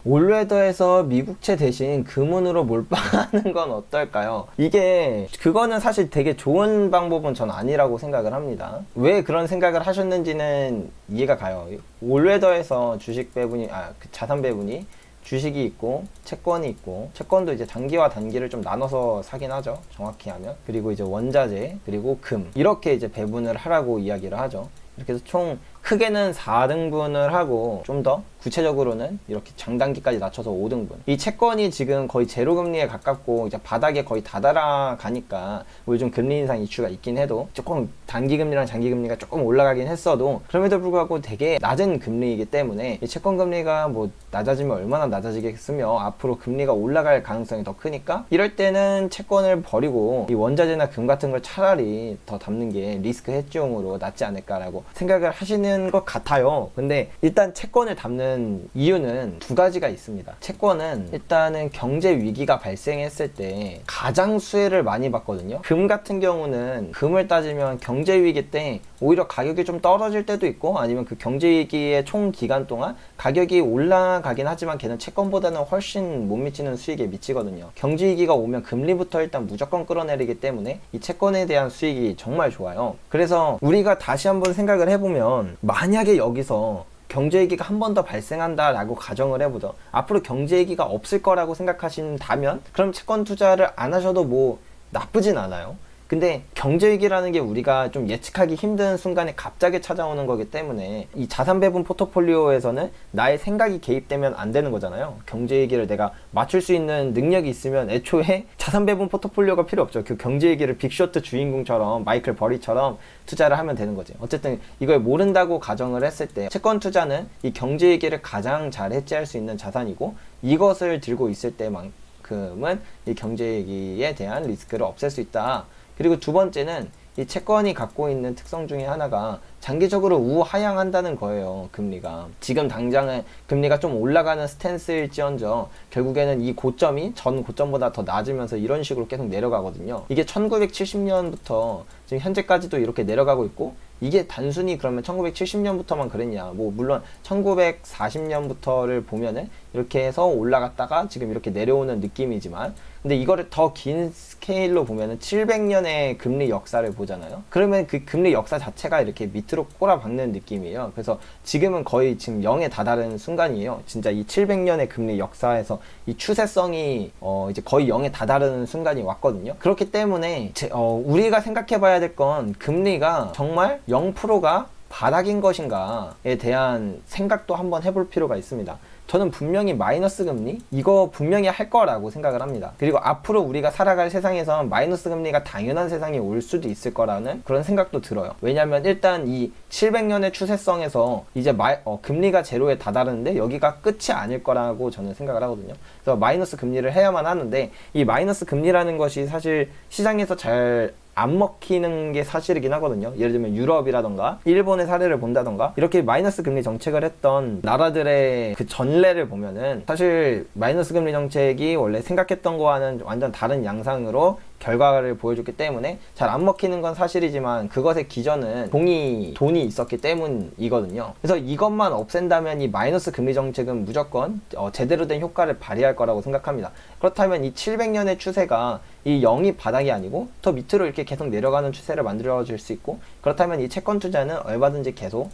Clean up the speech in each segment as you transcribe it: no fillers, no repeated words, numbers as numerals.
올웨더에서 미국채 대신 금은으로 몰빵하는 건 어떨까요? 이게 그거는 사실 되게 좋은 방법은 전 아니라고 생각을 합니다. 왜 그런 생각을 하셨는지는 이해가 가요. 올웨더에서 주식 배분이 그 자산 배분이 주식이 있고 채권이 있고, 채권도 이제 단기와 단기를 좀 나눠서 사긴 하죠, 정확히 하면. 그리고 이제 원자재, 그리고 금, 이렇게 이제 배분을 하라고 이야기를 하죠. 이렇게 해서 총 크게는 4등분을 하고, 좀 더 구체적으로는 이렇게 장단기까지 낮춰서 5등분. 이 채권이 지금 거의 제로금리에 가깝고 이제 바닥에 거의 다다라가니까, 뭐 요즘 금리 인상 이슈가 있긴 해도 조금 단기금리랑 장기금리가 조금 올라가긴 했어도 그럼에도 불구하고 되게 낮은 금리이기 때문에 이 채권금리가 뭐 낮아지면 얼마나 낮아지겠으며 앞으로 금리가 올라갈 가능성이 더 크니까, 이럴 때는 채권을 버리고 이 원자재나 금 같은 걸 차라리 더 담는 게 리스크 헤지용으로 낫지 않을까라고 생각을 하시는 것 같아요. 근데 일단 채권을 담는 이유는 두 가지가 있습니다. 채권은 일단은 경제 위기가 발생했을 때 가장 수혜를 많이 받거든요. 금 같은 경우는, 금을 따지면 경제 위기 때 오히려 가격이 좀 떨어질 때도 있고, 아니면 그 경제 위기의 총 기간 동안 가격이 올라가긴 하지만 걔는 채권보다는 훨씬 못 미치는 수익에 미치거든요. 경제 위기가 오면 금리부터 일단 무조건 끌어내리기 때문에 이 채권에 대한 수익이 정말 좋아요. 그래서 우리가 다시 한번 생각을 해보면, 만약에 여기서 경제위기가 한 번 더 발생한다라고 가정을 해보죠. 앞으로 경제위기가 없을 거라고 생각하신다면 그럼 채권 투자를 안 하셔도 뭐 나쁘진 않아요. 근데 경제위기라는 게 우리가 좀 예측하기 힘든 순간에 갑자기 찾아오는 거기 때문에 이 자산 배분 포트폴리오에서는 나의 생각이 개입되면 안 되는 거잖아요. 경제위기를 내가 맞출 수 있는 능력이 있으면 애초에 자산 배분 포트폴리오가 필요 없죠. 그 경제위기를 빅쇼트 주인공처럼, 마이클 버리처럼 투자를 하면 되는 거지. 어쨌든 이걸 모른다고 가정을 했을 때 채권 투자는 이 경제위기를 가장 잘 해지할 수 있는 자산이고, 이것을 들고 있을 때만큼은 이 경제위기에 대한 리스크를 없앨 수 있다. 그리고 두 번째는 이 채권이 갖고 있는 특성 중에 하나가 장기적으로 우하향한다는 거예요. 금리가 지금 당장은 금리가 좀 올라가는 스탠스일지언정 결국에는 이 고점이 전 고점보다 더 낮으면서 이런 식으로 계속 내려가거든요. 이게 1970년부터 지금 현재까지도 이렇게 내려가고 있고, 이게 단순히 그러면 1970년부터만 그랬냐, 뭐 물론 1940년부터를 보면은 이렇게 해서 올라갔다가 지금 이렇게 내려오는 느낌이지만, 근데 이거를 더 긴 스케일로 보면은 700년의 금리 역사를 보잖아요. 그러면 그 금리 역사 자체가 이렇게 밑으로 꼬라박는 느낌이에요. 그래서 지금은 거의 지금 0에 다다른 순간이에요. 진짜 이 700년의 금리 역사에서 이 추세성이 이제 거의 0에 다다르는 순간이 왔거든요. 그렇기 때문에 우리가 생각해 봐야 될 건, 금리가 정말 0%가 바닥인 것인가에 대한 생각도 한번 해볼 필요가 있습니다. 저는 분명히 마이너스 금리, 이거 분명히 할 거라고 생각을 합니다. 그리고 앞으로 우리가 살아갈 세상에선 마이너스 금리가 당연한 세상이 올 수도 있을 거라는 그런 생각도 들어요. 왜냐면 일단 이 700년의 추세성에서 이제 금리가 제로에 다다르는데 여기가 끝이 아닐 거라고 저는 생각을 하거든요. 그래서 마이너스 금리를 해야만 하는데, 이 마이너스 금리라는 것이 사실 시장에서 잘 안 먹히는 게 사실이긴 하거든요. 예를 들면 유럽이라던가 일본의 사례를 본다던가, 이렇게 마이너스 금리 정책을 했던 나라들의 그 전례를 보면은 사실 마이너스 금리 정책이 원래 생각했던 거와는 완전 다른 양상으로 결과를 보여줬기 때문에 잘 안 먹히는 건 사실이지만, 그것의 기전은 돈이 있었기 때문이거든요. 그래서 이것만 없앤다면 이 마이너스 금리 정책은 무조건 제대로 된 효과를 발휘할 거라고 생각합니다. 그렇다면 이 700년의 추세가 이 0이 바닥이 아니고 더 밑으로 이렇게 계속 내려가는 추세를 만들어줄 수 있고, 그렇다면 이 채권 투자는 얼마든지 계속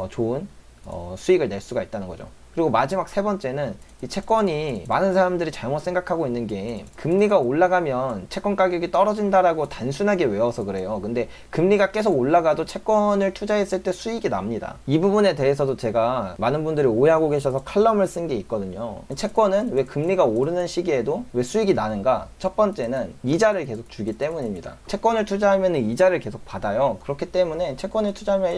좋은 수익을 낼 수가 있다는 거죠. 그리고 마지막 세 번째는, 이 채권이 많은 사람들이 잘못 생각하고 있는 게, 금리가 올라가면 채권 가격이 떨어진다라고 단순하게 외워서 그래요. 근데 금리가 계속 올라가도 채권을 투자했을 때 수익이 납니다. 이 부분에 대해서도 제가 많은 분들이 오해하고 계셔서 칼럼을 쓴 게 있거든요. 채권은 왜 금리가 오르는 시기에도 왜 수익이 나는가? 첫 번째는 이자를 계속 주기 때문입니다. 채권을 투자하면 이자를 계속 받아요. 그렇기 때문에 채권을 투자하면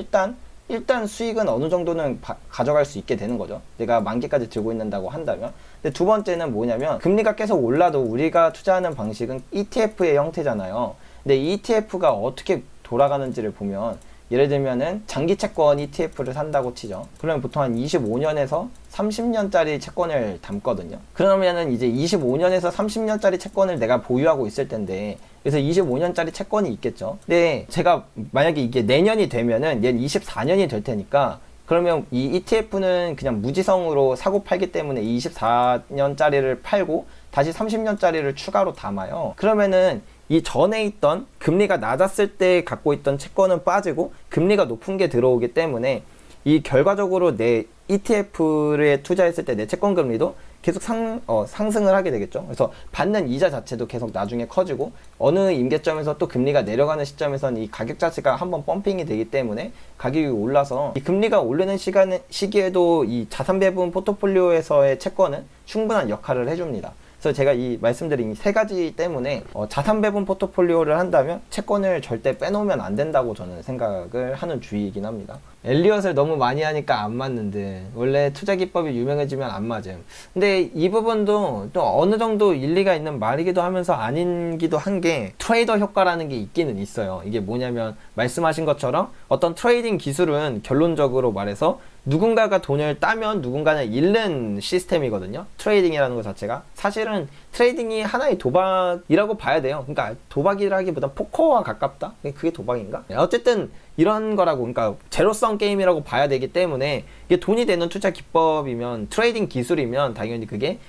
일단 수익은 어느 정도는 가져갈 수 있게 되는 거죠. 내가 만기까지 들고 있는다고 한다면. 근데 두 번째는 뭐냐면, 금리가 계속 올라도 우리가 투자하는 방식은 ETF의 형태잖아요. 근데 ETF가 어떻게 돌아가는지를 보면, 예를 들면은 장기 채권 ETF를 산다고 치죠. 그러면 보통 한 25년에서 30년짜리 채권을 담거든요. 그러면은 이제 25년에서 30년짜리 채권을 내가 보유하고 있을 텐데, 그래서 25년짜리 채권이 있겠죠. 근데 제가 만약에 이게 내년이 되면은 얘는 24년이 될 테니까 그러면 이 ETF는 그냥 무지성으로 사고 팔기 때문에 24년짜리를 팔고 다시 30년짜리를 추가로 담아요. 그러면은 이 전에 있던 금리가 낮았을 때 갖고 있던 채권은 빠지고 금리가 높은 게 들어오기 때문에 이 결과적으로 내 ETF에 투자했을 때 내 채권 금리도 계속 상승을 하게 되겠죠. 그래서 받는 이자 자체도 계속 나중에 커지고 어느 임계점에서 또 금리가 내려가는 시점에서는 이 가격 자체가 한번 펌핑이 되기 때문에 가격이 올라서 이 금리가 오르는 시기에도 이 자산 배분 포트폴리오에서의 채권은 충분한 역할을 해줍니다. 그래서 제가 이 말씀드린 세 가지 때문에 자산 배분 포트폴리오를 한다면 채권을 절대 빼놓으면 안 된다고 저는 생각을 하는 주의이긴 합니다. 엘리엇을 너무 많이 하니까 안 맞는데 원래 투자 기법이 유명해지면 안 맞음. 근데 이 부분도 또 어느 정도 일리가 있는 말이기도 하면서 아닌기도 한 게 트레이더 효과라는 게 있기는 있어요. 이게 뭐냐면 말씀하신 것처럼 어떤 트레이딩 기술은 결론적으로 말해서 누군가가 돈을 따면 누군가는 잃는 시스템이거든요. 트레이딩이라는 것 자체가 사실은 트레이딩이 하나의 도박이라고 봐야 돼요. 그러니까 도박이라기보다 포커와 가깝다? 그게 도박인가? 어쨌든 이런 거라고, 그러니까 제로섬 게임이라고 봐야 되기 때문에 이게 돈이 되는 투자 기법이면, 트레이딩 기술이면 당연히 그게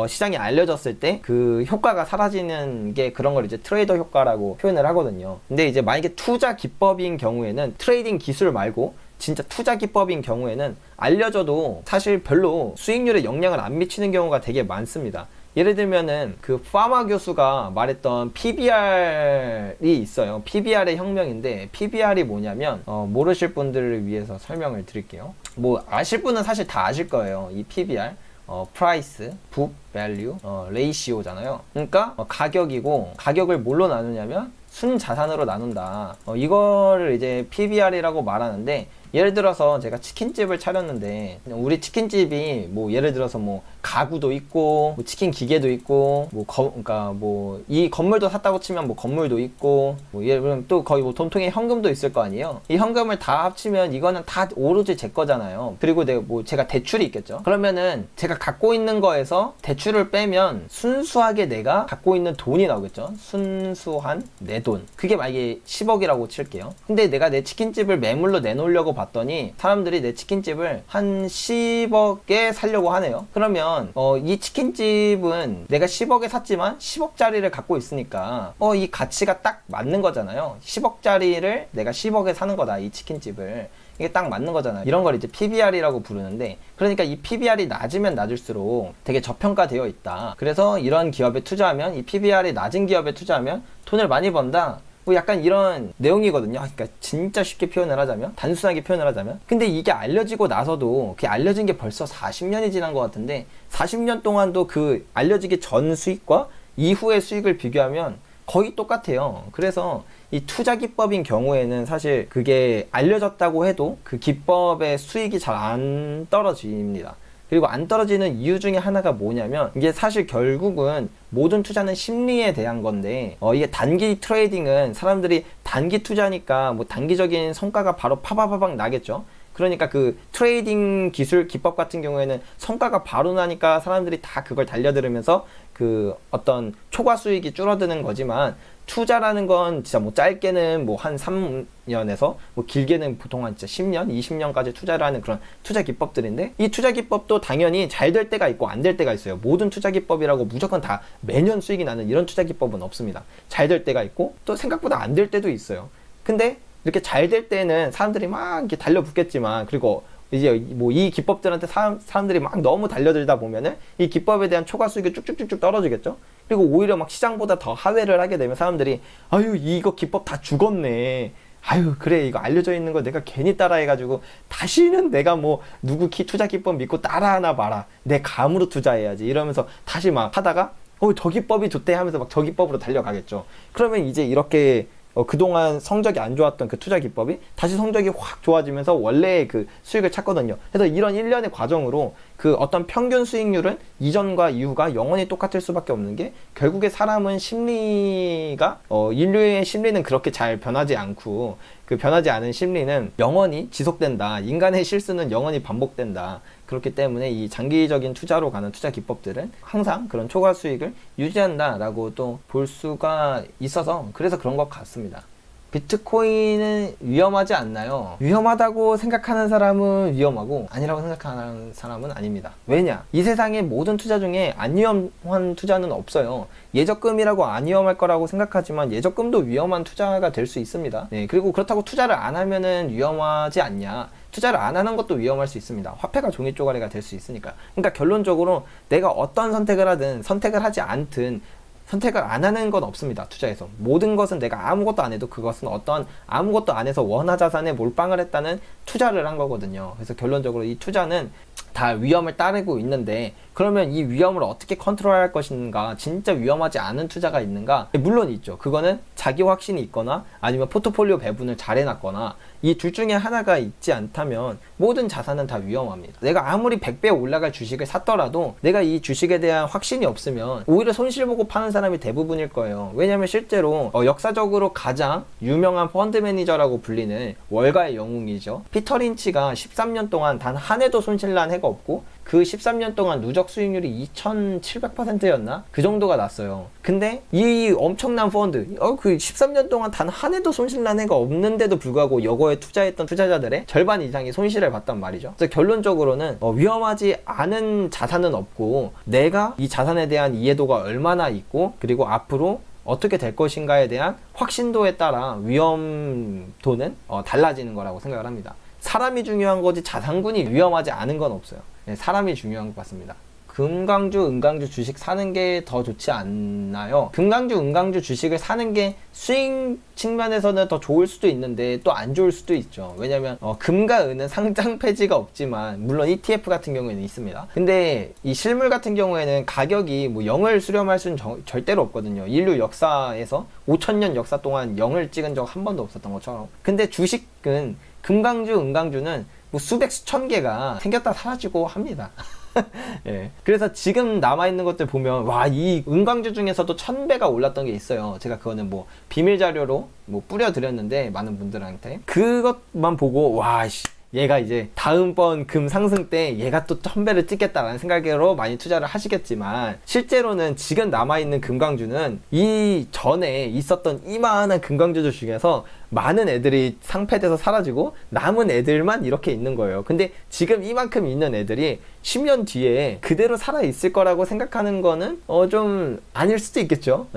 시장에 알려졌을 때 그 효과가 사라지는 게 그런 걸 이제 트레이더 효과라고 표현을 하거든요. 근데 이제 만약에 투자 기법인 경우에는 트레이딩 기술 말고 진짜 투자 기법인 경우에는 알려져도 사실 별로 수익률에 영향을 안 미치는 경우가 되게 많습니다. 예를 들면은 그 파마 교수가 말했던 PBR이 있어요. PBR의 혁명인데 PBR이 뭐냐면 모르실 분들을 위해서 설명을 드릴게요. 뭐 아실 분은 사실 다 아실 거예요. 이 PBR price, book value, ratio잖아요. 그러니까 가격이고, 가격을 뭘로 나누냐면 순자산으로 나눈다. 이거를 이제 PBR이라고 말하는데, 예를 들어서 제가 치킨집을 차렸는데 우리 치킨집이 뭐 예를 들어서 뭐 가구도 있고 뭐 치킨 기계도 있고 뭐 그러니까 뭐 이 건물도 샀다고 치면 뭐 건물도 있고 뭐 예를 들면 또 거의 뭐 돈통에 현금도 있을 거 아니에요. 이 현금을 다 합치면 이거는 다 오로지 제 거잖아요. 그리고 제가 대출이 있겠죠. 그러면은 제가 갖고 있는 거에서 대출을 빼면 순수하게 내가 갖고 있는 돈이 나오겠죠. 순수한 내 돈. 그게 만약에 10억이라고 칠게요. 근데 내가 내 치킨집을 매물로 내놓으려고 봤더니 사람들이 내 치킨집을 한 10억에 살려고 하네요. 그러면 이 치킨집은 내가 10억에 샀지만 10억짜리를 갖고 있으니까 이 가치가 딱 맞는 거잖아요. 10억짜리를 내가 10억에 사는 거다, 이 치킨집을. 이게 딱 맞는 거잖아요. 이런 걸 이제 PBR이라고 부르는데, 그러니까 이 PBR이 낮으면 낮을수록 되게 저평가되어 있다. 그래서 이런 기업에 투자하면, 이 PBR이 낮은 기업에 투자하면 돈을 많이 번다. 뭐 약간 이런 내용이거든요. 그러니까 진짜 쉽게 표현을 하자면, 단순하게 표현을 하자면. 근데 이게 알려지고 나서도, 그게 알려진 게 벌써 40년이 지난 것 같은데 40년 동안도 그 알려지기 전 수익과 이후의 수익을 비교하면 거의 똑같아요. 그래서 이 투자 기법인 경우에는 사실 그게 알려졌다고 해도 그 기법의 수익이 잘 안 떨어집니다. 그리고 안 떨어지는 이유 중에 하나가 뭐냐면, 이게 사실 결국은 모든 투자는 심리에 대한 건데, 이게 단기 트레이딩은 사람들이 단기 투자니까 뭐 단기적인 성과가 바로 파바바박 나겠죠. 그러니까 그 트레이딩 기술 기법 같은 경우에는 성과가 바로 나니까 사람들이 다 그걸 달려들으면서 그 어떤 초과 수익이 줄어드는 거지만, 투자라는 건 진짜 뭐 짧게는 뭐 한 3년에서 뭐 길게는 보통 한 진짜 10년, 20년까지 투자를 하는 그런 투자 기법들인데, 이 투자 기법도 당연히 잘 될 때가 있고 안 될 때가 있어요. 모든 투자 기법이라고 무조건 다 매년 수익이 나는 이런 투자 기법은 없습니다. 잘 될 때가 있고 또 생각보다 안 될 때도 있어요. 근데 이렇게 잘 될 때는 사람들이 막 이렇게 달려붙겠지만, 그리고 이제 뭐 이 기법들한테 사람들이 막 너무 달려들다 보면은 이 기법에 대한 초과 수익이 쭉쭉쭉쭉 떨어지겠죠. 그리고 오히려 막 시장보다 더 하회를 하게 되면 사람들이 아유 이거 기법 다 죽었네, 아유 그래 이거 알려져 있는 거 내가 괜히 따라해가지고 다시는 내가 뭐 누구 투자 기법 믿고 따라하나 봐라, 내 감으로 투자해야지 이러면서 다시 막 하다가 저 기법이 좋대 하면서 막 저 기법으로 달려가겠죠. 그러면 이제 이렇게 그동안 성적이 안 좋았던 그 투자 기법이 다시 성적이 확 좋아지면서 원래의 그 수익을 찾거든요. 그래서 이런 일련의 과정으로 그 어떤 평균 수익률은 이전과 이후가 영원히 똑같을 수밖에 없는 게, 결국에 사람은 심리가 인류의 심리는 그렇게 잘 변하지 않고, 그 변하지 않은 심리는 영원히 지속된다. 인간의 실수는 영원히 반복된다. 그렇기 때문에 이 장기적인 투자로 가는 투자 기법들은 항상 그런 초과 수익을 유지한다라고 또 볼 수가 있어서, 그래서 그런 것 같습니다. 비트코인은 위험하지 않나요? 위험하다고 생각하는 사람은 위험하고 아니라고 생각하는 사람은 아닙니다. 왜냐? 이 세상의 모든 투자 중에 안 위험한 투자는 없어요. 예적금이라고 안 위험할 거라고 생각하지만 예적금도 위험한 투자가 될 수 있습니다. 네, 그리고 그렇다고 투자를 안 하면은 위험하지 않냐? 투자를 안 하는 것도 위험할 수 있습니다. 화폐가 종이 쪼가리가 될 수 있으니까. 그러니까 결론적으로 내가 어떤 선택을 하든 선택을 하지 않든 선택을 안 하는 건 없습니다. 투자에서 모든 것은 내가 아무것도 안 해도 그것은 어떤 아무것도 안 해서 원화 자산에 몰빵을 했다는 투자를 한 거거든요. 그래서 결론적으로 이 투자는 다 위험을 따르고 있는데, 그러면 이 위험을 어떻게 컨트롤할 것인가, 진짜 위험하지 않은 투자가 있는가? 물론 있죠. 그거는 자기 확신이 있거나 아니면 포트폴리오 배분을 잘 해놨거나 이 둘 중에 하나가 있지 않다면 모든 자산은 다 위험합니다. 내가 아무리 100배 올라갈 주식을 샀더라도 내가 이 주식에 대한 확신이 없으면 오히려 손실 보고 파는 사람이 대부분일 거예요. 왜냐하면 실제로 역사적으로 가장 유명한 펀드 매니저라고 불리는 월가의 영웅이죠. 피터 린치가 13년 동안 단 한 해도 손실 난 해가 없고 그 13년 동안 누적 수익률이 2700%였나? 그 정도가 났어요. 근데 이 엄청난 펀드, 그 13년 동안 단 한 해도 손실 난 해가 없는데도 불구하고 이거에 투자했던 투자자들의 절반 이상이 손실을 봤단 말이죠. 그래서 결론적으로는 위험하지 않은 자산은 없고 내가 이 자산에 대한 이해도가 얼마나 있고 그리고 앞으로 어떻게 될 것인가에 대한 확신도에 따라 위험도는 달라지는 거라고 생각을 합니다. 사람이 중요한 거지 자산군이 위험하지 않은 건 없어요. 네, 사람이 중요한 것 같습니다. 금강주, 은강주 주식 사는 게 더 좋지 않나요? 금강주, 은강주 주식을 사는 게 수익 측면에서는 더 좋을 수도 있는데 또 안 좋을 수도 있죠. 왜냐면 금과 은은 상장 폐지가 없지만 물론 ETF 같은 경우에는 있습니다. 근데 이 실물 같은 경우에는 가격이 뭐 0을 수렴할 수는 절대로 없거든요. 인류 역사에서 5000년 역사 동안 0을 찍은 적 한 번도 없었던 것처럼. 근데 주식은 금강주, 은강주는 뭐 수백 수천 개가 생겼다 사라지고 합니다. 예. 그래서 지금 남아있는 것들 보면 와, 이 은강주 중에서도 1000배가 올랐던 게 있어요. 제가 그거는 뭐 비밀 자료로 뭐 뿌려드렸는데 많은 분들한테 그것만 보고 와, 얘가 이제 다음번 금 상승 때 얘가 또 1000배를 찍겠다라는 생각으로 많이 투자를 하시겠지만 실제로는 지금 남아있는 금강주는 이 전에 있었던 이만한 금강주들 중에서 많은 애들이 상폐돼서 사라지고 남은 애들만 이렇게 있는 거예요. 근데 지금 이만큼 있는 애들이 10년 뒤에 그대로 살아있을 거라고 생각하는 거는 좀 아닐 수도 있겠죠.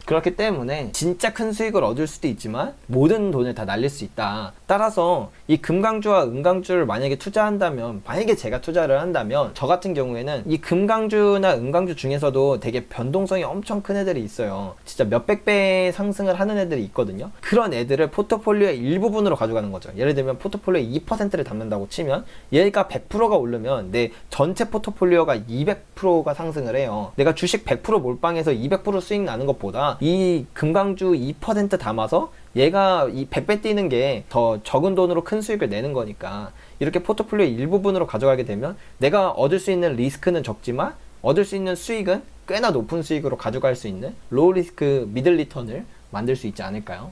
그렇기 때문에 진짜 큰 수익을 얻을 수도 있지만 모든 돈을 다 날릴 수 있다. 따라서 이 금강주와 은강주를 만약에 투자한다면, 만약에 제가 투자를 한다면 저 같은 경우에는 이 금강주나 은강주 중에서도 되게 변동성이 엄청 큰 애들이 있어요. 진짜 몇백 배 상승을 하는 애들이 있거든요. 그런 애들을 포트폴리오의 일부분으로 가져가는 거죠. 예를 들면 포트폴리오의 2%를 담는다고 치면 얘가 100%가 오르면 내 전체 포트폴리오가 200%가 상승을 해요. 내가 주식 100% 몰빵해서 200% 수익 나는 것보다 이 금강주 2% 담아서 얘가 이 100배 뛰는 게 더 적은 돈으로 큰 수익을 내는 거니까 이렇게 포트폴리오의 일부분으로 가져가게 되면 내가 얻을 수 있는 리스크는 적지만 얻을 수 있는 수익은 꽤나 높은 수익으로 가져갈 수 있는 로우 리스크 미들 리턴을 만들 수 있지 않을까요?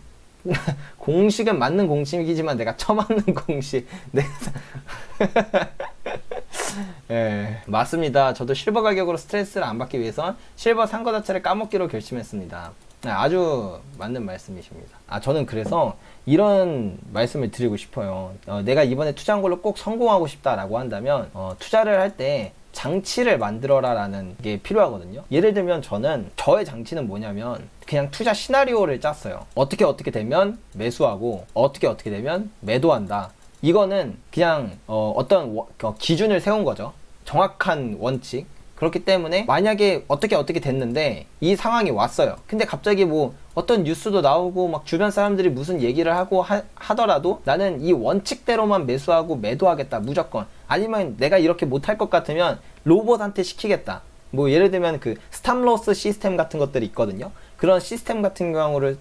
공식은 맞는 공식이지만 내가 처맞는 공식. 예, 맞습니다. 저도 실버 가격으로 스트레스를 안 받기 위해서 실버 산 거 자체를 까먹기로 결심했습니다. 아주 맞는 말씀이십니다. 저는 그래서 이런 말씀을 드리고 싶어요. 내가 이번에 투자한 걸로 꼭 성공하고 싶다라고 한다면 투자를 할 때 장치를 만들어라 라는 게 필요하거든요. 예를 들면 저의 장치는 뭐냐면 그냥 투자 시나리오를 짰어요. 어떻게 되면 매수하고 어떻게 되면 매도한다. 이거는 그냥 어떤 기준을 세운 거죠. 정확한 원칙. 그렇기 때문에 만약에 어떻게 됐는데 이 상황이 왔어요. 근데 갑자기 뭐 어떤 뉴스도 나오고 막 주변 사람들이 무슨 얘기를 하고 하더라도 나는 이 원칙대로만 매수하고 매도하겠다 무조건. 아니면 내가 이렇게 못할 것 같으면 로봇한테 시키겠다. 뭐 예를 들면 그 스탑로스 시스템 같은 것들이 있거든요. 그런 시스템 같은 경우를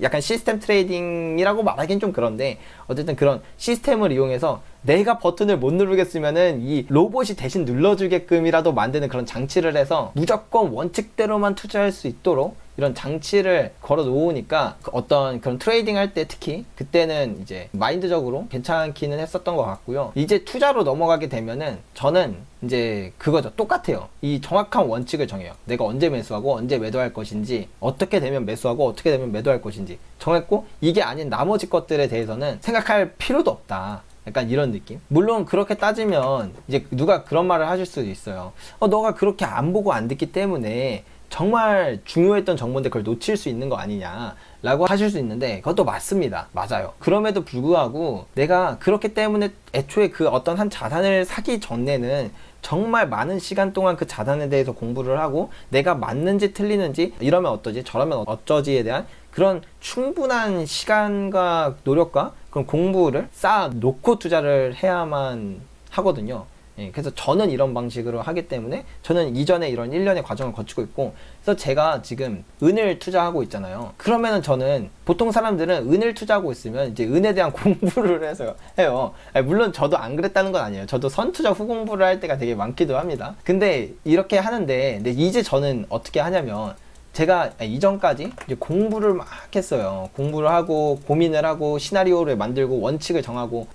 약간 시스템 트레이딩이라고 말하기는 좀 그런데 어쨌든 그런 시스템을 이용해서 내가 버튼을 못 누르겠으면은 이 로봇이 대신 눌러주게끔이라도 만드는 그런 장치를 해서 무조건 원칙대로만 투자할 수 있도록 이런 장치를 걸어 놓으니까 어떤 그런 트레이딩 할 때 특히 그때는 이제 마인드적으로 괜찮기는 했었던 것 같고요. 이제 투자로 넘어가게 되면은 저는 이제 그거죠. 똑같아요. 이 정확한 원칙을 정해요. 내가 언제 매수하고 언제 매도할 것인지, 어떻게 되면 매수하고 어떻게 되면 매도할 것인지 정했고, 이게 아닌 나머지 것들에 대해서는 생각할 필요도 없다. 약간 이런 느낌? 물론 그렇게 따지면 이제 누가 그런 말을 하실 수도 있어요. 너가 그렇게 안 보고 안 듣기 때문에 정말 중요했던 정보인데 그걸 놓칠 수 있는 거 아니냐 라고 하실 수 있는데, 그것도 맞습니다. 맞아요. 그럼에도 불구하고 내가 그렇기 때문에 애초에 그 어떤 한 자산을 사기 전에는 정말 많은 시간 동안 그 자산에 대해서 공부를 하고, 내가 맞는지 틀리는지, 이러면 어떠지 저러면 어쩌지에 대한 그런 충분한 시간과 노력과 그런 공부를 쌓아 놓고 투자를 해야만 하거든요. 예, 그래서 저는 이런 방식으로 하기 때문에 저는 이전에 이런 1년의 과정을 거치고 있고, 그래서 제가 지금 은을 투자하고 있잖아요. 그러면은 저는, 보통 사람들은 은을 투자하고 있으면 이제 은에 대한 공부를 해서 해요. 물론 저도 안 그랬다는 건 아니에요. 저도 선투자 후 공부를 할 때가 되게 많기도 합니다. 근데 이렇게 하는데, 근데 이제 저는 어떻게 하냐면, 제가 이전까지 이제 공부를 막 했어요. 공부를 하고 고민을 하고 시나리오를 만들고 원칙을 정하고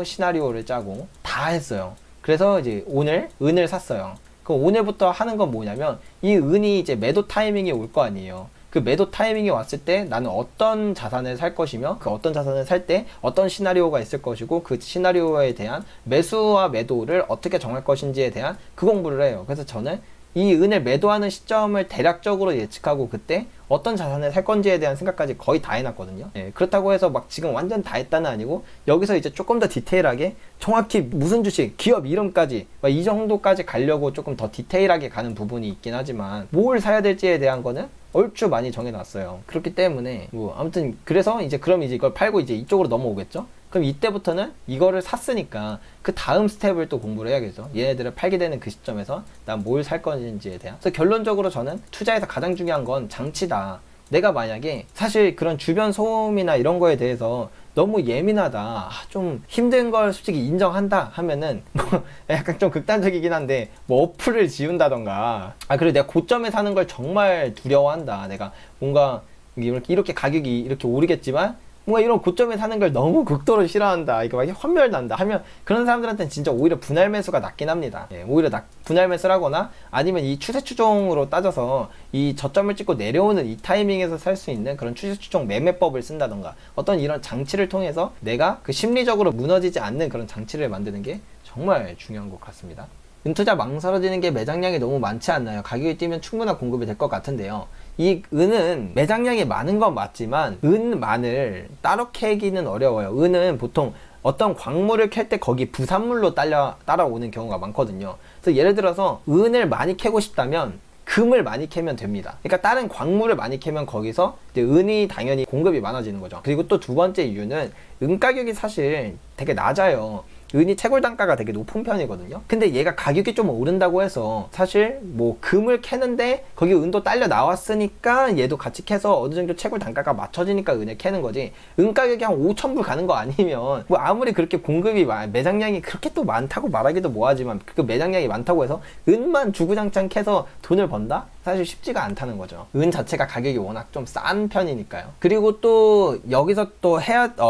시나리오를 짜고 다 했어요. 그래서 이제 오늘 은을 샀어요. 그럼 오늘부터 하는 건 뭐냐면, 이 은이 이제 매도 타이밍이 올 거 아니에요. 그 매도 타이밍이 왔을 때 나는 어떤 자산을 살 것이며, 그 어떤 자산을 살 때 어떤 시나리오가 있을 것이고, 그 시나리오에 대한 매수와 매도를 어떻게 정할 것인지에 대한 그 공부를 해요. 그래서 저는 이 은을 매도하는 시점을 대략적으로 예측하고 그때 어떤 자산을 살 건지에 대한 생각까지 거의 다 해놨거든요. 예, 그렇다고 해서 막 지금 완전 다 했다는 아니고, 여기서 이제 조금 더 디테일하게 정확히 무슨 주식, 기업 이름까지 이 정도까지 가려고 조금 더 디테일하게 가는 부분이 있긴 하지만, 뭘 사야 될지에 대한 거는 얼추 많이 정해놨어요. 그렇기 때문에 뭐 아무튼 그래서 이제 그럼 이제 이걸 팔고 이제 이쪽으로 넘어오겠죠. 그럼 이때부터는 이거를 샀으니까 그 다음 스텝을 또 공부를 해야겠죠. 얘네들을 팔게 되는 그 시점에서 난 뭘 살 건지에 대한. 그래서 결론적으로 저는 투자에서 가장 중요한 건 장치다. 내가 만약에 사실 그런 주변 소음이나 이런 거에 대해서 너무 예민하다, 좀 힘든 걸 솔직히 인정한다 하면은 뭐 약간 좀 극단적이긴 한데, 뭐 어플을 지운다던가, 그리고 내가 고점에 사는 걸 정말 두려워한다, 내가 뭔가 이렇게 가격이 이렇게 오르겠지만 뭔가 이런 고점에 사는 걸 너무 극도로 싫어한다, 이거 막 환멸 난다 하면, 그런 사람들한테는 진짜 오히려 분할 매수가 낫긴 합니다. 예, 오히려 분할 매수를 하거나, 아니면 이 추세 추종으로 따져서 이 저점을 찍고 내려오는 이 타이밍에서 살 수 있는 그런 추세 추종 매매법을 쓴다던가, 어떤 이런 장치를 통해서 내가 그 심리적으로 무너지지 않는 그런 장치를 만드는 게 정말 중요한 것 같습니다. 은투자 망설여지는 게 매장량이 너무 많지 않나요? 가격이 뛰면 충분한 공급이 될 것 같은데요. 이 은은 매장량이 많은 건 맞지만 은만을 따로 캐기는 어려워요. 은은 보통 어떤 광물을 캘 때 거기 부산물로 따라오는 경우가 많거든요. 그래서 예를 들어서 은을 많이 캐고 싶다면 금을 많이 캐면 됩니다. 그러니까 다른 광물을 많이 캐면 거기서 이제 은이 당연히 공급이 많아지는 거죠. 그리고 또 두 번째 이유는 은 가격이 사실 되게 낮아요. 은이 채굴 단가가 되게 높은 편이거든요. 근데 얘가 가격이 좀 오른다고 해서 사실 뭐 금을 캐는데 거기 은도 딸려 나왔으니까 얘도 같이 캐서 어느 정도 채굴 단가가 맞춰지니까 은을 캐는 거지, 은 가격이 한 5,000불 가는 거 아니면 뭐 아무리 그렇게 공급이 매장량이 그렇게 또 많다고 말하기도 뭐하지만, 그 매장량이 많다고 해서 은만 주구장창 캐서 돈을 번다? 사실 쉽지가 않다는 거죠. 은 자체가 가격이 워낙 좀 싼 편이니까요. 그리고 또 여기서 또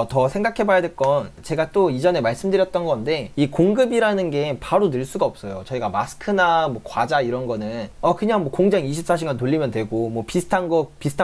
더 생각해 봐야 될 건, 제가 또 이전에 말씀드렸던 건데, 이 공급이라는 게 바로 늘 수가 없어요. 저희가 마스크나 뭐 과자 이런 거는 그냥 뭐 공장 24시간 돌리면 되고, 뭐 비슷한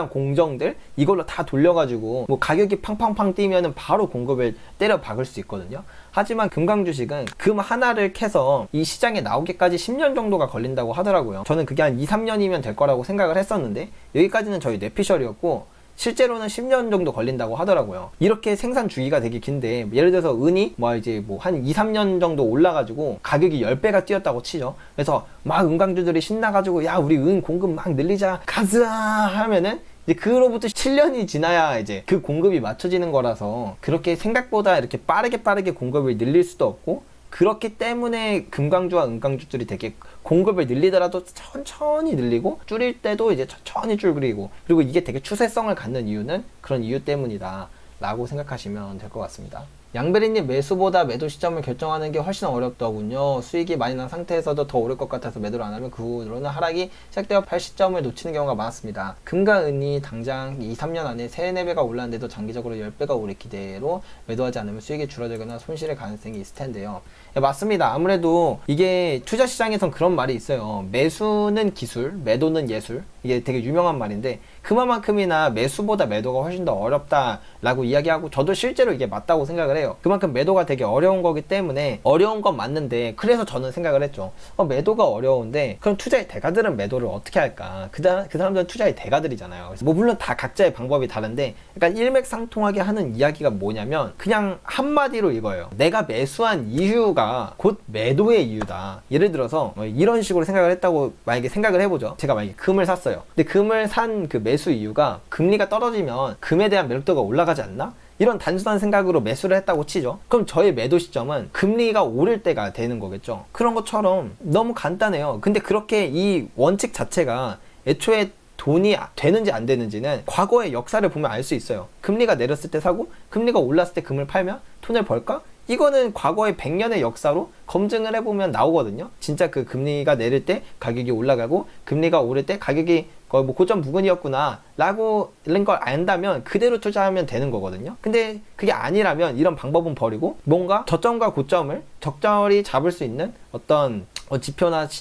공정들 이걸로 다 돌려가지고 뭐 가격이 팡팡팡 뛰면은 바로 공급을 때려 박을 수 있거든요. 하지만 금강 주식은 금 하나를 캐서 이 시장에 나오기까지 10년 정도가 걸린다고 하더라고요. 저는 그게 한 2, 3년이면 될 거라고 생각을 했었는데, 여기까지는 저희 뇌피셜이었고 실제로는 10년 정도 걸린다고 하더라고요. 이렇게 생산 주기가 되게 긴데, 예를 들어서 은이 뭐 이제 뭐 한 2, 3년 정도 올라가지고 가격이 10배가 뛰었다고 치죠. 그래서 막 은강주들이 신나가지고 야 우리 은 공급 막 늘리자 가자 하면은, 이제 그로부터 7년이 지나야 이제 그 공급이 맞춰지는 거라서, 그렇게 생각보다 이렇게 빠르게 공급을 늘릴 수도 없고, 그렇기 때문에 금강주와 은강주들이 되게 공급을 늘리더라도 천천히 늘리고, 줄일 때도 이제 천천히 줄이고, 그리고 이게 되게 추세성을 갖는 이유는 그런 이유 때문이다 라고 생각하시면 될 것 같습니다. 양베리님, 매수보다 매도 시점을 결정하는 게 훨씬 어렵더군요. 수익이 많이 난 상태에서도 더 오를 것 같아서 매도를 안 하면 그 후로는 하락이 시작되어 팔 시점을 놓치는 경우가 많았습니다. 금과 은이 당장 2, 3년 안에 3, 4배가 올랐는데도 장기적으로 10배가 오를 기대로 매도하지 않으면 수익이 줄어들거나 손실의 가능성이 있을 텐데요. 네, 맞습니다. 아무래도 이게 투자 시장에선 그런 말이 있어요. 매수는 기술, 매도는 예술. 이게 되게 유명한 말인데 그만큼이나 매수보다 매도가 훨씬 더 어렵다라고 이야기하고 저도 실제로 이게 맞다고 생각을 해요. 그만큼 매도가 되게 어려운 거기 때문에 어려운 건 맞는데 그래서 저는 생각을 했죠. 매도가 어려운데 그럼 투자의 대가들은 매도를 어떻게 할까? 그 사람들은 투자의 대가들이잖아요. 그래서 뭐 물론 다 각자의 방법이 다른데 약간 일맥상통하게 하는 이야기가 뭐냐면 그냥 한마디로 이거예요. 내가 매수한 이유가 곧 매도의 이유다. 예를 들어서 이런 식으로 생각을 했다고 만약에 생각을 해보죠. 제가 만약에 금을 샀어요. 근데 금을 산 그 매수 이유가 금리가 떨어지면 금에 대한 매력도가 올라가지 않나? 이런 단순한 생각으로 매수를 했다고 치죠. 그럼 저의 매도 시점은 금리가 오를 때가 되는 거겠죠. 그런 것처럼 너무 간단해요. 근데 그렇게 이 원칙 자체가 애초에 돈이 되는지 안 되는지는 과거의 역사를 보면 알 수 있어요. 금리가 내렸을 때 사고 금리가 올랐을 때 금을 팔면 돈을 벌까? 이거는 과거의 100년의 역사로 검증을 해보면 나오거든요. 진짜 그 금리가 내릴 때 가격이 올라가고 금리가 오를 때 가격이 거의 뭐 고점 부근이었구나 라고 이런 걸 안다면 그대로 투자하면 되는 거거든요. 근데 그게 아니라면 이런 방법은 버리고 뭔가 저점과 고점을 적절히 잡을 수 있는 어떤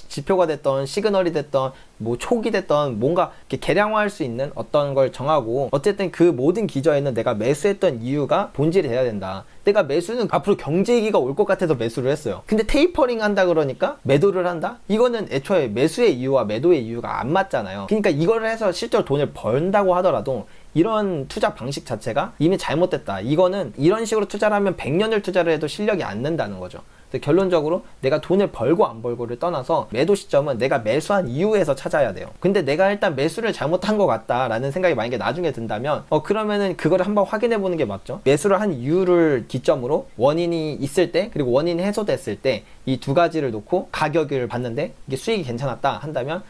지표가 됐던 시그널이 됐던 뭐 촉이 됐던 뭔가 이렇게 계량화할 수 있는 어떤 걸 정하고 어쨌든 그 모든 기저에는 내가 매수했던 이유가 본질이 돼야 된다. 내가 매수는 앞으로 경제위기가 올 것 같아서 매수를 했어요. 근데 테이퍼링 한다 그러니까 매도를 한다? 이거는 애초에 매수의 이유와 매도의 이유가 안 맞잖아요. 그러니까 이거를 해서 실제로 돈을 번다고 하더라도 이런 투자 방식 자체가 이미 잘못됐다. 이거는 이런 식으로 투자를 하면 100년을 투자를 해도 실력이 안 는다는 거죠. 결론적으로 내가 돈을 벌고 안 벌고를 떠나서 매도 시점은 내가 매수한 이유에서 찾아야 돼요. 근데 내가 일단 매수를 잘못한 것 같다라는 생각이 만약에 나중에 든다면 그러면은 그거를 한번 확인해 보는 게 맞죠. 매수를 한 이유를 기점으로 원인이 있을 때 그리고 원인이 해소됐을 때 이 두 가지를 놓고 가격을 봤는데 이게 수익이 괜찮았다 한다면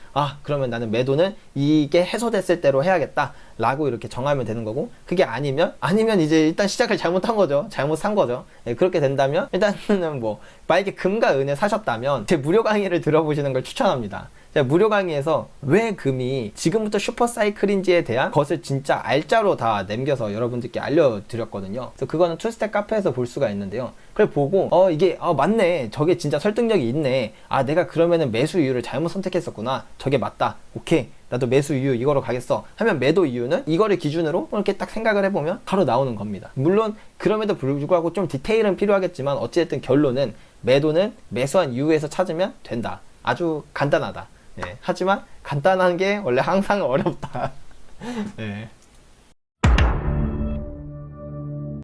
그러면 나는 매도는 이게 해소됐을 때로 해야겠다 라고 이렇게 정하면 되는 거고, 그게 아니면 이제 일단 시작을 잘못한 거죠. 잘못 산 거죠. 그렇게 된다면 일단은 뭐 만약에 금과 은을 사셨다면 제 무료 강의를 들어보시는 걸 추천합니다. 제가 무료 강의에서 왜 금이 지금부터 슈퍼사이클인지에 대한 것을 진짜 알짜로 다 남겨서 여러분들께 알려드렸거든요. 그래서 그거는 투스텝 카페에서 볼 수가 있는데요. 그걸 보고 이게 맞네, 저게 진짜 설득력이 있네, 내가 그러면은 매수 이유를 잘못 선택했었구나, 저게 맞다, 오케이 나도 매수 이유 이거로 가겠어 하면 매도 이유는 이거를 기준으로 이렇게 딱 생각을 해보면 바로 나오는 겁니다. 물론 그럼에도 불구하고 좀 디테일은 필요하겠지만 어찌됐든 결론은 매도는 매수한 이유에서 찾으면 된다. 아주 간단하다. 하지만 간단한 게 원래 항상 어렵다.